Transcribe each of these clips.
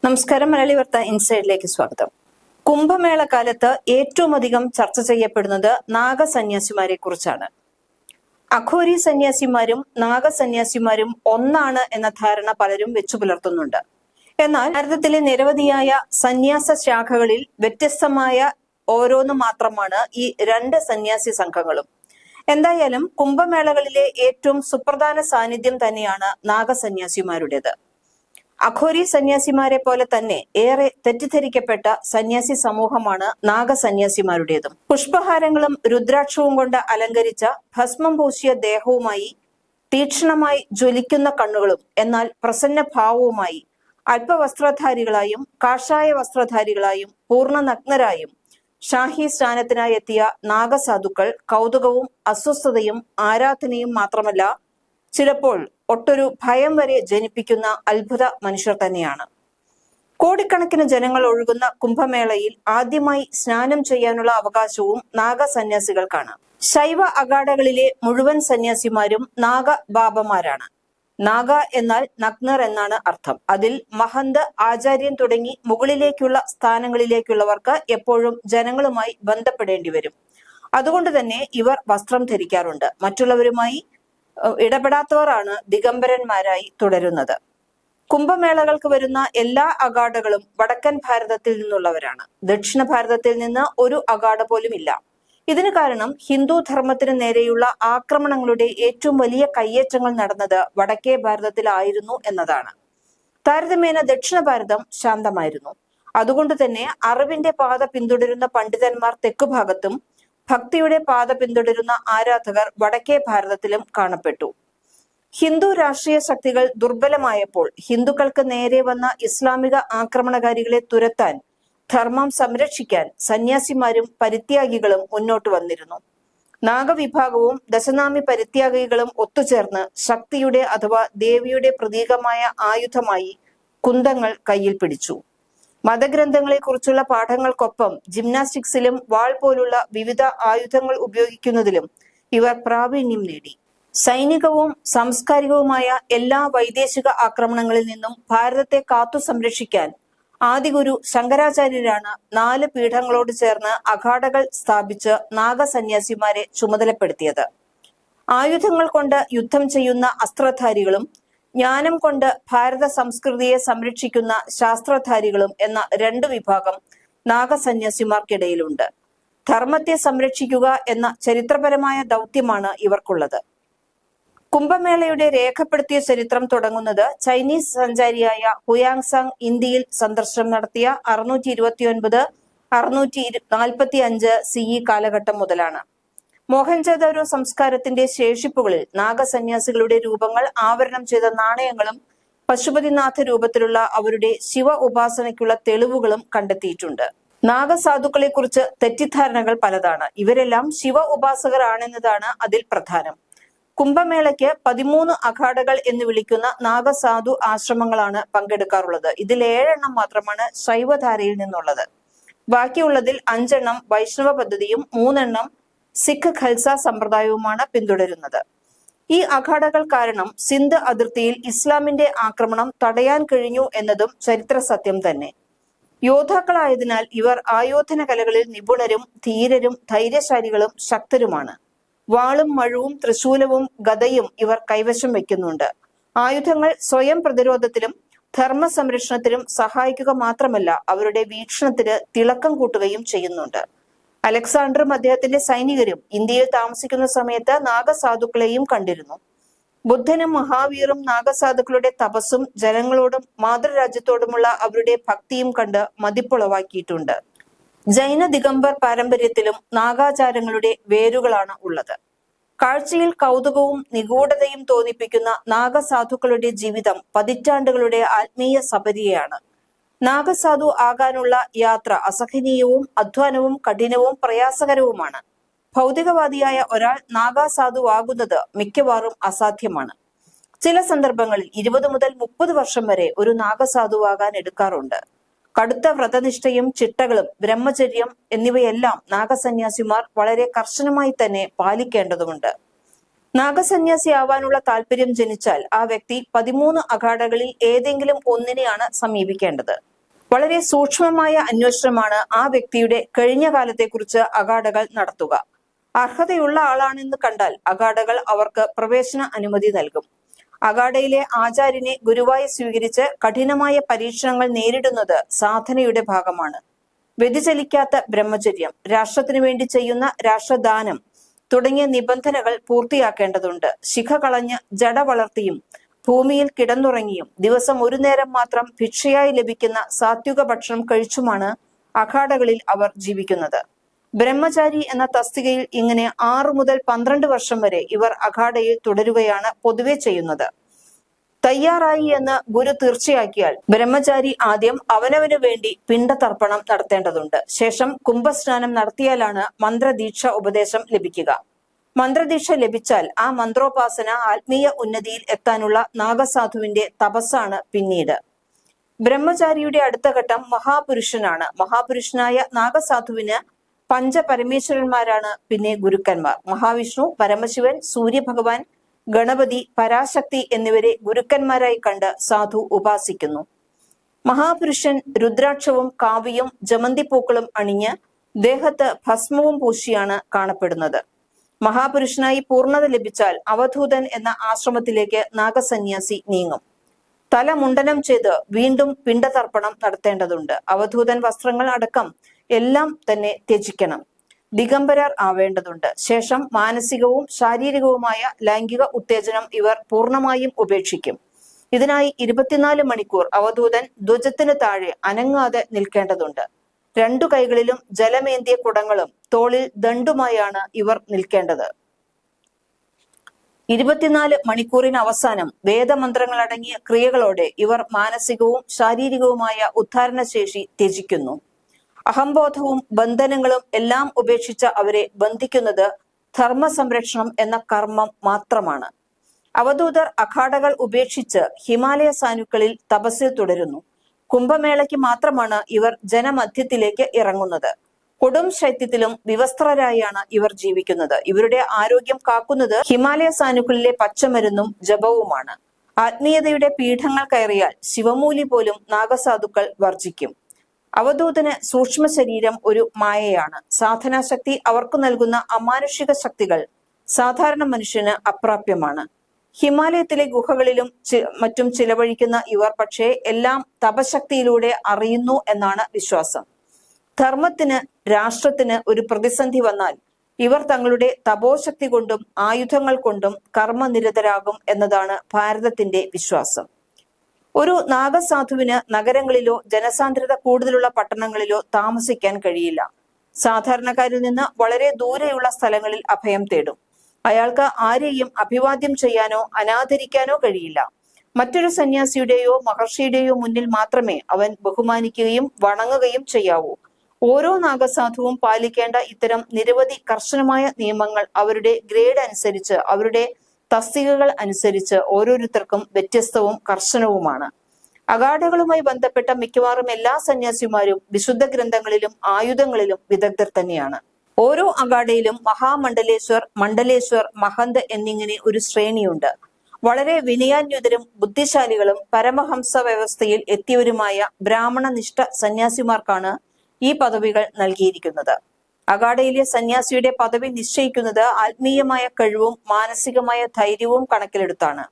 നമസ്കാരം. മലയാളി വാർത്ത ഇൻസൈഡിലേക്ക് സ്വാഗതം. കുംഭമേള കാലത്ത് ഏറ്റവും അധികം ചർച്ച ചെയ്യപ്പെടുന്നത് നാഗസന്യാസിമാരെ കുറിച്ചാണ്. അഘോരി സന്യാസിമാരും നാഗസന്യാസിമാരും ഒന്നാണ് എന്ന ധാരണ പലരും വെച്ചു പുലർത്തുന്നുണ്ട്. എന്നാൽ ഭാരതത്തിലെ നിരവധിയായ സന്യാസ ശാഖകളിൽ വ്യത്യസ്തമായ ഓരോന്ന് മാത്രമാണ് ഈ രണ്ട് സന്യാസി സംഘങ്ങളും. എന്തായാലും കുംഭമേളകളിലെ ഏറ്റവും സുപ്രധാന സാന്നിധ്യം തന്നെയാണ് നാഗസന്യാസിമാരുടേത്. അഘോരി സന്യാസിമാരെ പോലെ തന്നെ ഏറെ തെറ്റിദ്ധരിക്കപ്പെട്ട സന്യാസി സമൂഹമാണ് നാഗസന്യാസിമാരുടേതും. പുഷ്പഹാരങ്ങളും രുദ്രാക്ഷവും കൊണ്ട് അലങ്കരിച്ച ഭസ്മം പൂശിയ ദേഹവുമായി, തീക്ഷ്ണമായി ജ്വലിക്കുന്ന കണ്ണുകളും എന്നാൽ പ്രസന്ന ഭാവവുമായി, അല്പവസ്ത്രധാരികളായും കാഷായ വസ്ത്രധാരികളായും പൂർണ്ണ നഗ്നരായും ഷാഹി സ്നാനത്തിനായി എത്തിയ നാഗസാധുക്കൾ കൗതുകവും അസ്വസ്ഥതയും ആരാധനയും മാത്രമല്ല, ചിലപ്പോൾ ഒട്ടൊരു ഭയം വരെ ജനിപ്പിക്കുന്ന അത്ഭുത മനുഷ്യർ തന്നെയാണ്. കോടിക്കണക്കിന് ജനങ്ങൾ ഒഴുകുന്ന കുംഭമേളയിൽ ആദ്യമായി സ്നാനം ചെയ്യാനുള്ള അവകാശവും നാഗസന്യാസികൾക്കാണ്. ശൈവ അഖാഡകളിലെ മുഴുവൻ സന്യാസിമാരും നാഗബാബമാരാണ്. നാഗ എന്നാൽ നഗ്നർ എന്നാണ് അർത്ഥം. അതിൽ മഹന്ത്, ആചാര്യൻ തുടങ്ങി മുകളിലേക്കുള്ള സ്ഥാനങ്ങളിലേക്കുള്ളവർക്ക് എപ്പോഴും ജനങ്ങളുമായി ബന്ധപ്പെടേണ്ടി വരും. അതുകൊണ്ട് തന്നെ ഇവർ വസ്ത്രം ധരിക്കാറുണ്ട്. മറ്റുള്ളവരുമായി ഇടപെടാത്തവരാണ് ദിഗംബരന്മാരായി തുടരുന്നത്. കുംഭമേളകൾക്ക് വരുന്ന എല്ലാ അഖാഡകളും വടക്കൻ ഭാരതത്തിൽ നിന്നുള്ളവരാണ്. ദക്ഷിണ ഭാരതത്തിൽ നിന്ന് ഒരു അഖാഡ പോലും ഇല്ല. ഇതിന് കാരണം ഹിന്ദു ധർമ്മത്തിന് നേരെയുള്ള ആക്രമണങ്ങളുടെ ഏറ്റവും വലിയ കയ്യേറ്റങ്ങൾ നടന്നത് വടക്കേ ഭാരതത്തിലായിരുന്നു എന്നതാണ്. താരതമ്യേന ദക്ഷിണ ഭാരതം ശാന്തമായിരുന്നു. അതുകൊണ്ട് തന്നെ അറിവിന്റെ പാത പിന്തുടരുന്ന പണ്ഡിതന്മാർ തെക്കുഭാഗത്തും ഭക്തിയുടെ പാത പിന്തുടരുന്ന ആരാധകർ വടക്കേ ഭാരതത്തിലും കാണപ്പെട്ടു. ഹിന്ദു രാഷ്ട്രീയ ശക്തികൾ ദുർബലമായപ്പോൾ ഹിന്ദുക്കൾക്ക് നേരെ വന്ന ഇസ്ലാമിക ആക്രമണകാരികളെ തുരത്താൻ, ധർമ്മം സംരക്ഷിക്കാൻ സന്യാസിമാരും പരിത്യാഗികളും മുന്നോട്ട് വന്നിരുന്നു. നാഗവിഭാഗവും ദശനാമി പരിത്യാഗികളും ഒത്തുചേർന്ന് ശക്തിയുടെ അഥവാ ദേവിയുടെ പ്രതീകമായ ആയുധമായി കുന്തങ്ങൾ കയ്യിൽ പിടിച്ചു. മതഗ്രന്ഥങ്ങളെ കുറിച്ചുള്ള പാഠങ്ങൾക്കൊപ്പം ജിംനാസ്റ്റിക്സിലും വാൾ പോലുള്ള വിവിധ ആയുധങ്ങൾ ഉപയോഗിക്കുന്നതിലും ഇവർ പ്രാവീണ്യം നേടി. സൈനികവും സാംസ്കാരികവുമായ എല്ലാ വൈദേശിക ആക്രമണങ്ങളിൽ നിന്നും ഭാരതത്തെ കാത്തു സംരക്ഷിക്കാൻ ആദിഗുരു ശങ്കരാചാര്യരാണ് 4 പീഠങ്ങളോട് ചേർന്ന് അഖാഡകൾ സ്ഥാപിച്ച് നാഗസന്യാസിമാരെ ചുമതലപ്പെടുത്തിയത്. ആയുധങ്ങൾ കൊണ്ട് യുദ്ധം ചെയ്യുന്ന അസ്ത്രധാരികളും ജ്ഞാനം കൊണ്ട് ഭാരത സംസ്കൃതിയെ സംരക്ഷിക്കുന്ന ശാസ്ത്രധാരികളും എന്ന 2 വിഭാഗം നാഗസന്യാസിമാർക്കിടയിലുണ്ട്. ധർമ്മത്തെ സംരക്ഷിക്കുക എന്ന ചരിത്രപരമായ ദൗത്യമാണ് ഇവർക്കുള്ളത്. കുംഭമേളയുടെ രേഖപ്പെടുത്തിയ ചരിത്രം തുടങ്ങുന്നത് ചൈനീസ് സഞ്ചാരിയായ ഹുയാങ്സാങ് ഇന്ത്യയിൽ സന്ദർശനം നടത്തിയ 629-645 CE കാലഘട്ടം മുതലാണ്. മോഹൻജദാരോ സംസ്കാരത്തിന്റെ ശേഷിപ്പുകളിൽ നാഗസന്യാസികളുടെ രൂപങ്ങൾ ആവരണം ചെയ്ത നാണയങ്ങളും പശുപതിനാഥ രൂപത്തിലുള്ള അവരുടെ ശിവ ഉപാസനയ്ക്കുള്ള തെളിവുകളും കണ്ടെത്തിയിട്ടുണ്ട്. നാഗസാധുക്കളെ കുറിച്ച് തെറ്റിദ്ധാരണകൾ പലതാണ്. ഇവരെല്ലാം ശിവ ഉപാസകരാണെന്നതാണ് അതിൽ പ്രധാനം. കുംഭമേളയ്ക്ക് 13 അഖാഡകൾ എന്ന് വിളിക്കുന്ന നാഗസാധു ആശ്രമങ്ങളാണ് പങ്കെടുക്കാറുള്ളത്. ഇതിൽ 7 എണ്ണം മാത്രമാണ് ശൈവധാരയിൽ നിന്നുള്ളത്. ബാക്കിയുള്ളതിൽ 5 എണ്ണം വൈഷ്ണവ പദ്ധതിയും 3 എണ്ണം സിഖ് ഖൽസ സമ്പ്രദായവുമാണ് പിന്തുടരുന്നത്. ഈ അഖാഡകൾ കാരണം സിന്ധ് അതിർത്തിയിൽ ഇസ്ലാമിന്റെ ആക്രമണം തടയാൻ കഴിഞ്ഞു എന്നതും ചരിത്ര സത്യം തന്നെ. യോദ്ധാക്കളായതിനാൽ ഇവർ ആയോധന കലകളിൽ നിപുണരും ധീരരും ധൈര്യശാലികളും ശക്തരുമാണ്. വാളും മഴുവും ത്രിശൂലവും ഗദയും ഇവർ കൈവശം വയ്ക്കുന്നുണ്ട്. ആയുധങ്ങൾ സ്വയം പ്രതിരോധത്തിലും ധർമ്മ സംരക്ഷണത്തിലും സഹായിക്കുക മാത്രമല്ല, അവരുടെ വീക്ഷണത്തിന് തിളക്കം കൂട്ടുകയും ചെയ്യുന്നുണ്ട്. അലക്സാണ്ടറും അദ്ദേഹത്തിന്റെ സൈനികരും ഇന്ത്യയിൽ താമസിക്കുന്ന സമയത്ത് നാഗസാധുക്കളെയും കണ്ടിരുന്നു. ബുദ്ധനും മഹാവീറും നാഗസാധുക്കളുടെ തപസ്സും ജനങ്ങളോടും മാതൃരാജ്യത്തോടുമുള്ള അവരുടെ ഭക്തിയും കണ്ട് മതിപ്പുളവാക്കിയിട്ടുണ്ട്. ജൈന ദിഗംബർ പാരമ്പര്യത്തിലും നാഗാചാരങ്ങളുടെ വേരുകളാണ് ഉള്ളത്. കാഴ്ചയിൽ കൗതുകവും നിഗൂഢതയും തോന്നിപ്പിക്കുന്ന നാഗസാധുക്കളുടെ ജീവിതം പതിറ്റാണ്ടുകളുടെ ആത്മീയ സപര്യയാണ്. നാഗസാധു ആകാനുള്ള യാത്ര അസഹനീയവും അധ്വാനവും കഠിനവും പ്രയാസകരവുമാണ്. ഭൗതികവാദിയായ ഒരാൾ നാഗസാധുവാകുന്നത് മിക്കവാറും അസാധ്യമാണ്. ചില സന്ദർഭങ്ങളിൽ 20 മുതൽ 30 വർഷം വരെ ഒരു നാഗസാധുവാകാൻ എടുക്കാറുണ്ട്. കടുത്ത വ്രതനിഷ്ഠയും ചിട്ടകളും ബ്രഹ്മചര്യം എന്നിവയെല്ലാം നാഗസന്യാസിമാർ വളരെ കർശനമായി തന്നെ പാലിക്കേണ്ടതുണ്ട്. നാഗസന്യാസി ആവാനുള്ള താല്പര്യം ജനിച്ചാൽ ആ വ്യക്തി 13 അഖാഡകളിൽ ഏതെങ്കിലും ഒന്നിനെയാണ് സമീപിക്കേണ്ടത്. വളരെ സൂക്ഷ്മമായ അന്വേഷണമാണ് ആ വ്യക്തിയുടെ കഴിഞ്ഞ കാലത്തെക്കുറിച്ച് അഖാഡകൾ നടത്തുക. അർഹതയുള്ള ആളാണെന്ന് കണ്ടാൽ അഖാഡകൾ അവർക്ക് പ്രവേശന അനുമതി നൽകും. അഖാഡയിലെ ആചാര്യനെ ഗുരുവായി സ്വീകരിച്ച് കഠിനമായ പരീക്ഷണങ്ങൾ നേരിടുന്നത് സാധനയുടെ ഭാഗമാണ്. വ്യതിചലിക്കാത്ത ബ്രഹ്മചര്യം, രാഷ്ട്രത്തിനു വേണ്ടി ചെയ്യുന്ന രാഷ്ട്രദാനം തുടങ്ങിയ നിബന്ധനകൾ പൂർത്തിയാക്കേണ്ടതുണ്ട്. ശിഖ കളഞ്ഞ് ജട വളർത്തിയും ഭൂമിയിൽ കിടന്നുറങ്ങിയും ദിവസം ഒരു നേരം മാത്രം ഭിക്ഷയായി ലഭിക്കുന്ന സാത്വിക ഭക്ഷണം കഴിച്ചുമാണ് അഖാഡകളിൽ അവർ ജീവിക്കുന്നത്. ബ്രഹ്മചാരി എന്ന തസ്തികയിൽ ഇങ്ങനെ 6 മുതൽ 12 വർഷം വരെ ഇവർ അഖാഡയിൽ തുടരുകയാണ് പൊതുവെ ചെയ്യുന്നത്. തയ്യാറായി എന്ന് ഗുരു തീർച്ചയാക്കിയാൽ ബ്രഹ്മചാരി ആദ്യം അവനവന് വേണ്ടി പിണ്ടതർപ്പണം നടത്തേണ്ടതുണ്ട്. ശേഷം കുംഭസ്നാനം നടത്തിയാലാണ് മന്ത്രദീക്ഷ ഉപദേശം ലഭിക്കുക. മന്ത്രദീക്ഷ ലഭിച്ചാൽ ആ മന്ത്രോപാസന ആത്മീയ ഉന്നതിയിൽ എത്താനുള്ള നാഗസാധുവിന്റെ തപസ്സാണ് പിന്നീട്. ബ്രഹ്മചാരിയുടെ അടുത്ത ഘട്ടം മഹാപുരുഷനാണ്. മഹാപുരുഷനായ നാഗസാധുവിന് പഞ്ചപരമേശ്വരന്മാരാണ് പിന്നെ ഗുരുക്കന്മാർ. മഹാവിഷ്ണു, പരമശിവൻ, സൂര്യഭഗവാൻ, ഗണപതി, പരാശക്തി എന്നിവരെ ഗുരുക്കന്മാരായി കണ്ട് സാധു ഉപാസിക്കുന്നു. മഹാപുരുഷൻ രുദ്രാക്ഷവും കാവിയും ജമന്തിപ്പൂക്കളും അണിഞ്ഞ് ദേഹത്ത് ഭസ്മവും പൂശിയാണ് കാണപ്പെടുന്നത്. മഹാപുരുഷനായി പൂർണ്ണത ലഭിച്ചാൽ അവധൂതൻ എന്ന ആശ്രമത്തിലേക്ക് നാഗസന്യാസി നീങ്ങും. തല മുണ്ടനം ചെയ്ത് വീണ്ടും പിണ്ടതർപ്പണം നടത്തേണ്ടതുണ്ട്. അവധൂതൻ വസ്ത്രങ്ങൾ അടക്കം എല്ലാം തന്നെ ത്യജിക്കണം. ദിഗംബരർ ആവേണ്ടതുണ്ട്. ശേഷം മാനസികവും ശാരീരികവുമായ ലൈംഗിക ഉത്തേജനം ഇവർ പൂർണ്ണമായും ഉപേക്ഷിക്കും. ഇതിനായി 24 മണിക്കൂർ അവധൂതൻ ധ്വജത്തിന് താഴെ അനങ്ങാതെ നിൽക്കേണ്ടതുണ്ട്. 2 കൈകളിലും ജലമേന്തിയ കുടങ്ങളും തോളിൽ ദണ്ഡുമായാണ് ഇവർ നിൽക്കേണ്ടത്. 24 മണിക്കൂറിന് അവസാനം വേദമന്ത്രങ്ങളടങ്ങിയ ക്രിയകളോടെ ഇവർ മാനസികവും ശാരീരികവുമായ ഉദ്ധാരണശേഷി ത്യജിക്കുന്നു. അഹംബോധവും ബന്ധനങ്ങളും എല്ലാം ഉപേക്ഷിച്ച അവരെ ബന്ധിക്കുന്നത് ധർമ്മസംരക്ഷണം എന്ന കർമ്മം മാത്രമാണ്. അവധൂതർ അഖാഡകൾ ഉപേക്ഷിച്ച് ഹിമാലയ സാനുക്കളിൽ തപസ്സിൽ തുടരുന്നു. കുംഭമേളയ്ക്ക് മാത്രമാണ് ഇവർ ജനമധ്യത്തിലേക്ക് ഇറങ്ങുന്നത്. കൊടും ശൈത്യത്തിലും വിവസ്ത്രരായാണ് ഇവർ ജീവിക്കുന്നത്. ഇവരുടെ ആരോഗ്യം കാക്കുന്നത് ഹിമാലയ സാനുക്കളിലെ പച്ചമരുന്നും ജപവുമാണ്. ആത്മീയതയുടെ പീഠങ്ങൾ കയറിയാൽ ശിവമൂലി പോലും നാഗസാധുക്കൾ വർജിക്കും. അവധൂതന് സൂക്ഷ്മ ശരീരം ഒരു മായയാണ്. സാധനാശക്തി അവർക്ക് നൽകുന്ന അമാനുഷിക ശക്തികൾ സാധാരണ മനുഷ്യന് അപ്രാപ്യമാണ്. ഹിമാലയത്തിലെ ഗുഹകളിലും മറ്റും ചിലവഴിക്കുന്ന ഇവർ പക്ഷേ എല്ലാം തപശക്തിയിലൂടെ അറിയുന്നു എന്നാണ് വിശ്വാസം. ധർമ്മത്തിന്, രാഷ്ട്രത്തിന് ഒരു പ്രതിസന്ധി വന്നാൽ ഇവർ തങ്ങളുടെ തപോശക്തി കൊണ്ടും ആയുധങ്ങൾ കൊണ്ടും കർമ്മനിരതരാകും എന്നതാണ് ഭാരതത്തിന്റെ വിശ്വാസം. ഒരു നാഗസാധുവിന് നഗരങ്ങളിലോ ജനസാന്ദ്രത കൂടുതലുള്ള പട്ടണങ്ങളിലോ താമസിക്കാൻ കഴിയില്ല. സാധാരണക്കാരിൽ നിന്ന് വളരെ ദൂരെയുള്ള സ്ഥലങ്ങളിൽ അഭയം തേടും. അയാൾക്ക് ആരെയും അഭിവാദ്യം ചെയ്യാനോ അനാദരിക്കാനോ കഴിയില്ല. മറ്റൊരു സന്യാസിയുടെയോ മഹർഷിയുടെയോ മുന്നിൽ മാത്രമേ അവൻ ബഹുമാനിക്കുകയും വണങ്ങുകയും ചെയ്യാവൂ. ഓരോ നാഗസാധുവും പാലിക്കേണ്ട ഇത്തരം നിരവധി കർശനമായ നിയമങ്ങൾ അവരുടെ ഗ്രേഡ് അനുസരിച്ച്, അവരുടെ തസ്തികകൾ അനുസരിച്ച് ഓരോരുത്തർക്കും വ്യത്യസ്തവും കർശനവുമാണ്. അഖാഡകളുമായി ബന്ധപ്പെട്ട മിക്കവാറും എല്ലാ സന്യാസിമാരും വിശുദ്ധ ഗ്രന്ഥങ്ങളിലും ആയുധങ്ങളിലും വിദഗ്ധർ തന്നെയാണ്. ഓരോ അഖാഡയിലും മഹാമണ്ഡലേശ്വർ, മണ്ഡലേശ്വർ, മഹന്ത് എന്നിങ്ങനെ ഒരു ശ്രേണിയുണ്ട്. വളരെ വിനയാന്വിതരും ബുദ്ധിശാലികളും പരമഹംസ വ്യവസ്ഥയിൽ എത്തിയവരുമായ ബ്രാഹ്മണനിഷ്ഠ സന്യാസിമാർക്കാണ് ഈ പദവികൾ നൽകിയിരിക്കുന്നത്. അഖാഡയിലെ സന്യാസിയുടെ പദവി നിശ്ചയിക്കുന്നത് ആത്മീയമായ കഴിവും മാനസികമായ ധൈര്യവും കണക്കിലെടുത്താണ്.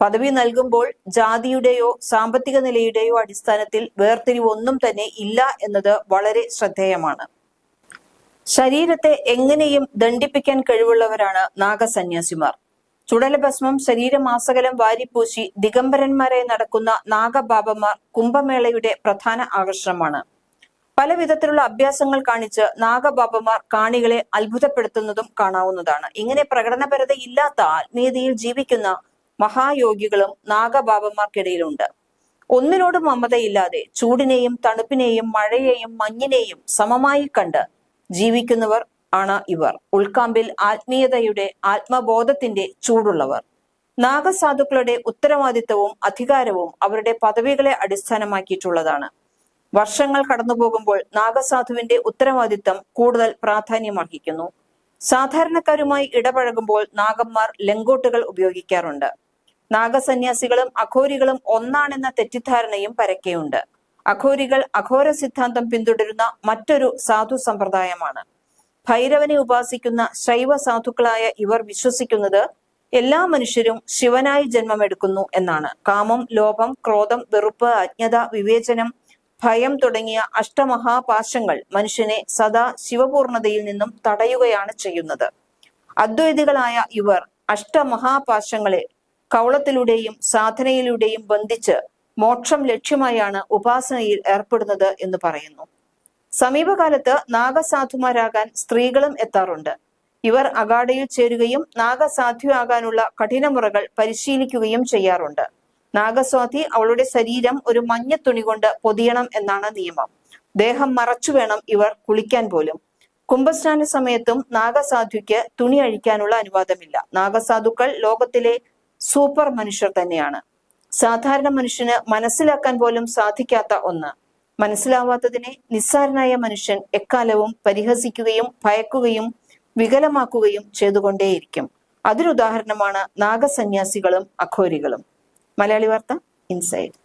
പദവി നൽകുമ്പോൾ ജാതിയുടെയോ സാമ്പത്തിക നിലയുടെയോ അടിസ്ഥാനത്തിൽ വേർതിരിവൊന്നും തന്നെ ഇല്ല എന്നത് വളരെ ശ്രദ്ധേയമാണ്. ശരീരത്തെ എങ്ങനെയും ദണ്ഡിപ്പിക്കാൻ കഴിവുള്ളവരാണ് നാഗസന്യാസിമാർ. ചുടലഭസ്മം ശരീരമാസകലം വാരിപ്പൂശി ദിഗംബരന്മാരായി നടക്കുന്ന നാഗബാബമാർ കുംഭമേളയുടെ പ്രധാന ആകർഷണമാണ്. പല വിധത്തിലുള്ള അഭ്യാസങ്ങൾ കാണിച്ച് നാഗബാബമാർ കാണികളെ അത്ഭുതപ്പെടുത്തുന്നതും കാണാവുന്നതാണ്. ഇങ്ങനെ പ്രകടനപരതയില്ലാത്ത ആത്മീയതയിൽ ജീവിക്കുന്ന മഹായോഗികളും നാഗബാബമാർക്കിടയിലുണ്ട്. ഒന്നിനോടും മമതയില്ലാതെ ചൂടിനെയും തണുപ്പിനെയും മഴയെയും മഞ്ഞിനെയും സമമായി കണ്ട് ജീവിക്കുന്നവർ ആണ് ഇവർ. ഉൾക്കാമ്പിൽ ആത്മീയതയുടെ, ആത്മബോധത്തിന്റെ ചൂടുള്ളവർ. നാഗസാധുക്കളുടെ ഉത്തരവാദിത്തവും അധികാരവും അവരുടെ പദവികളെ അടിസ്ഥാനമാക്കിയിട്ടുള്ളതാണ്. വർഷങ്ങൾ കടന്നുപോകുമ്പോൾ നാഗസാധുവിന്റെ ഉത്തരവാദിത്തം കൂടുതൽ പ്രാധാന്യമർഹിക്കുന്നു. സാധാരണക്കാരുമായി ഇടപഴകുമ്പോൾ നാഗന്മാർ ലങ്കോട്ടുകൾ ഉപയോഗിക്കാറുണ്ട്. നാഗസന്യാസികളും അഘോരികളും ഒന്നാണെന്ന തെറ്റിദ്ധാരണയും പരക്കെയുണ്ട്. അഘോരികൾ അഘോര സിദ്ധാന്തം പിന്തുടരുന്ന മറ്റൊരു സാധു സമ്പ്രദായമാണ്. ഭൈരവനെ ഉപാസിക്കുന്ന ശൈവ സാധുക്കളായ ഇവർ വിശ്വസിക്കുന്നത് എല്ലാ മനുഷ്യരും ശിവനായി ജന്മമെടുക്കുന്നു എന്നാണ്. കാമം, ലോഭം, ക്രോധം, വെറുപ്പ്, അജ്ഞത, വിവേചനം, ഭയം തുടങ്ങിയ അഷ്ടമഹാപാശങ്ങൾ മനുഷ്യനെ സദാ ശിവപൂർണതയിൽ നിന്നും തടയുകയാണ് ചെയ്യുന്നത്. അദ്വൈതികളായ ഇവർ അഷ്ടമഹാപാശങ്ങളെ കൗളത്തിലൂടെയും സാധനയിലൂടെയും ബന്ധിച്ച് മോക്ഷം ലക്ഷ്യമായാണ് ഉപാസനയിൽ ഏർപ്പെടുന്നത് എന്ന് പറയുന്നു. സമീപകാലത്ത് നാഗസാധുമാരാകാൻ സ്ത്രീകളും എത്താറുണ്ട്. ഇവർ അഗാഡയിൽ ചേരുകയും നാഗസാധ്യമാകാനുള്ള കഠിനമുറകൾ പരിശീലിക്കുകയും ചെയ്യാറുണ്ട്. നാഗസ്വാധി അവളുടെ ശരീരം ഒരു മഞ്ഞ തുണി കൊണ്ട് പൊതിയണം എന്നാണ് നിയമം. ദേഹം മറച്ചു വേണം ഇവർ കുളിക്കാൻ പോലും. കുംഭസ്നാന സമയത്തും നാഗസാധുയ്ക്ക് തുണി അഴിക്കാനുള്ള അനുവാദമില്ല. നാഗസാധുക്കൾ ലോകത്തിലെ സൂപ്പർ മനുഷ്യർ തന്നെയാണ്. സാധാരണ മനുഷ്യന് മനസ്സിലാക്കാൻ പോലും സാധിക്കാത്ത ഒന്ന്. മനസ്സിലാവാത്തതിനെ നിസ്സാരനായ മനുഷ്യൻ എക്കാലവും പരിഹസിക്കുകയും ഭയക്കുകയും വികലമാക്കുകയും ചെയ്തുകൊണ്ടേയിരിക്കും. അതിനുദാഹരണമാണ് നാഗസന്യാസികളും അഘോരികളും. മലയാളി വാർത്ത ഇൻസൈഡ്.